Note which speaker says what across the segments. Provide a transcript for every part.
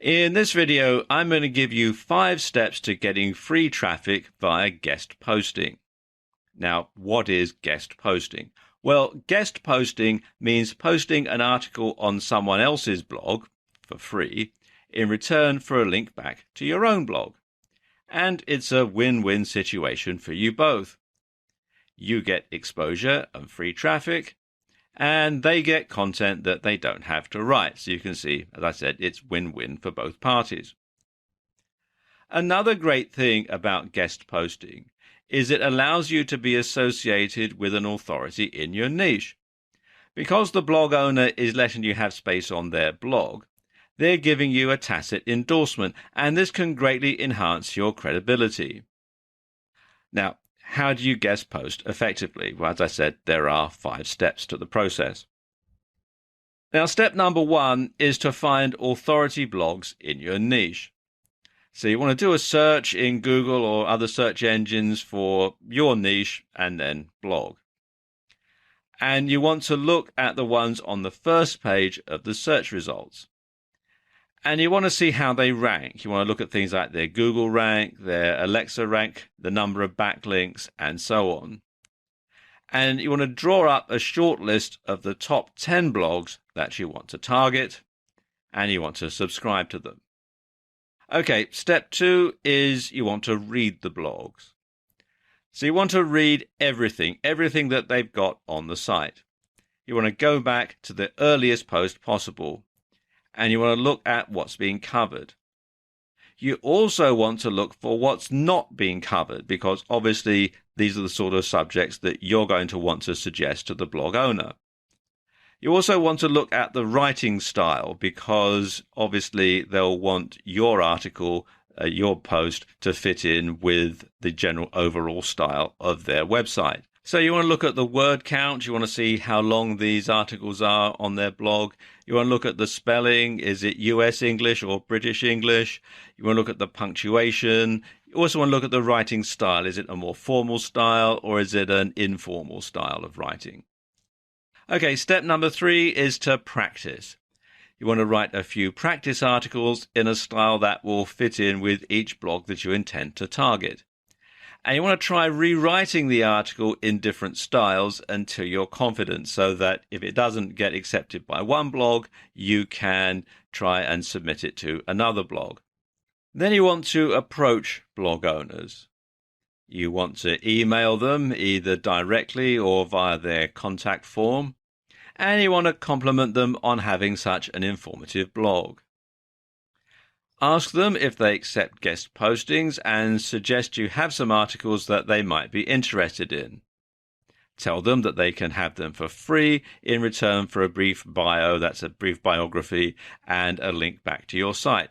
Speaker 1: In this video, I'm going to give you 5 steps to getting free traffic via guest posting. Now, what is guest posting? Well, guest posting means posting an article on someone else's blog for free in return for a link back to your own blog. And it's a win-win situation for you both. You get exposure and free traffic, and they get content that they don't have to write. So you can see, as I said, it's win-win for both parties. Another great thing about guest posting is it allows you to be associated with an authority in your niche. Because the blog owner is letting you have space on their blog, they're giving you a tacit endorsement, and this can greatly enhance your credibility. Now, how do you guest post effectively? Well, as I said, there are 5 steps to the process. Now, step number 1 is to find authority blogs in your niche. So you want to do a search in Google or other search engines for your niche and then blog. And you want to look at the ones on the first page of the search results. And you want to see how they rank. You want to look at things like their Google rank, their Alexa rank, the number of backlinks, and so on. And you want to draw up a short list of the top 10 blogs that you want to target, and you want to subscribe to them. Okay, step 2 is you want to read the blogs. So you want to read everything that they've got on the site. You want to go back to the earliest post possible, and you want to look at what's being covered. You also want to look for what's not being covered, because obviously these are the sort of subjects that you're going to want to suggest to the blog owner. You also want to look at the writing style, because obviously they'll want your article, your post, to fit in with the general overall style of their website. So you want to look at the word count. You want to see how long these articles are on their blog. You want to look at the spelling. Is it US English or British English? You want to look at the punctuation. You also want to look at the writing style. Is it a more formal style or is it an informal style of writing? Okay, step number 3 is to practice. You want to write a few practice articles in a style that will fit in with each blog that you intend to target. And you want to try rewriting the article in different styles until you're confident, so that if it doesn't get accepted by one blog, you can try and submit it to another blog. Then you want to approach blog owners. You want to email them either directly or via their contact form, and you want to compliment them on having such an informative blog. Ask them if they accept guest postings and suggest you have some articles that they might be interested in. Tell them that they can have them for free in return for a brief bio, that's a brief biography, and a link back to your site.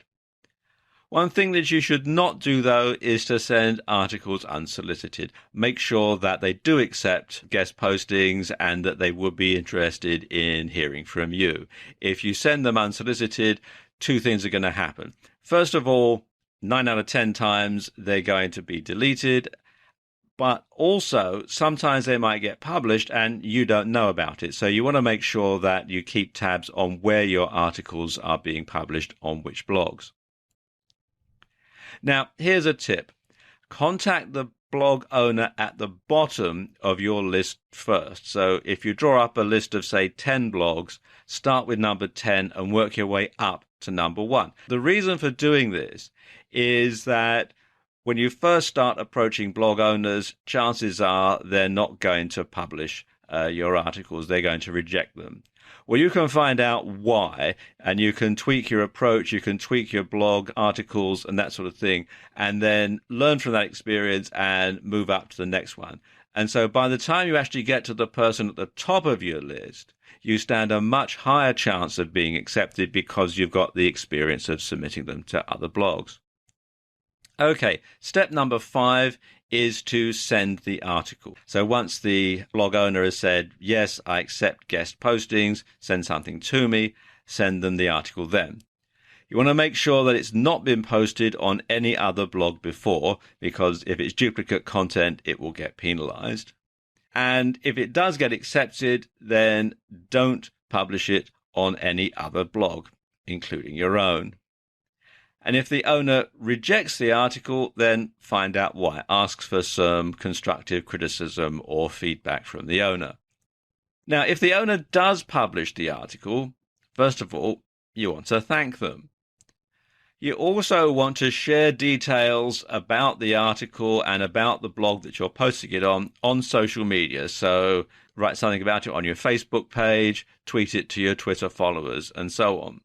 Speaker 1: One thing that you should not do, though, is to send articles unsolicited. Make sure that they do accept guest postings and that they would be interested in hearing from you. If you send them unsolicited, 2 things are going to happen. First of all, 9 out of 10 times they're going to be deleted, but also sometimes they might get published and you don't know about it. So you want to make sure that you keep tabs on where your articles are being published on which blogs. Now, here's a tip. Contact the blog owner at the bottom of your list first. So if you draw up a list of, say, 10 blogs, start with number 10 and work your way up to number 1. The reason for doing this is that when you first start approaching blog owners, chances are they're not going to publish your articles. They're going to reject them. Well, you can find out why, and you can tweak your approach, you can tweak your blog articles and that sort of thing, and then learn from that experience and move up to the next one. And so by the time you actually get to the person at the top of your list, you stand a much higher chance of being accepted because you've got the experience of submitting them to other blogs. Okay, step number 5 is to send the article. So once the blog owner has said, yes, I accept guest postings, send something to me, send them the article then. You want to make sure that it's not been posted on any other blog before, because if it's duplicate content, it will get penalized. And if it does get accepted, then don't publish it on any other blog, including your own. And if the owner rejects the article, then find out why. Ask for some constructive criticism or feedback from the owner. Now, if the owner does publish the article, first of all, you want to thank them. You also want to share details about the article and about the blog that you're posting it on social media. So write something about it on your Facebook page, tweet it to your Twitter followers, and so on.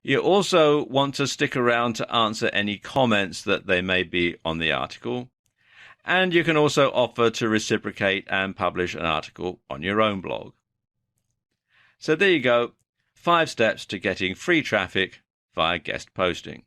Speaker 1: You also want to stick around to answer any comments that there may be on the article. And you can also offer to reciprocate and publish an article on your own blog. So there you go, 5 steps to getting free traffic via guest posting.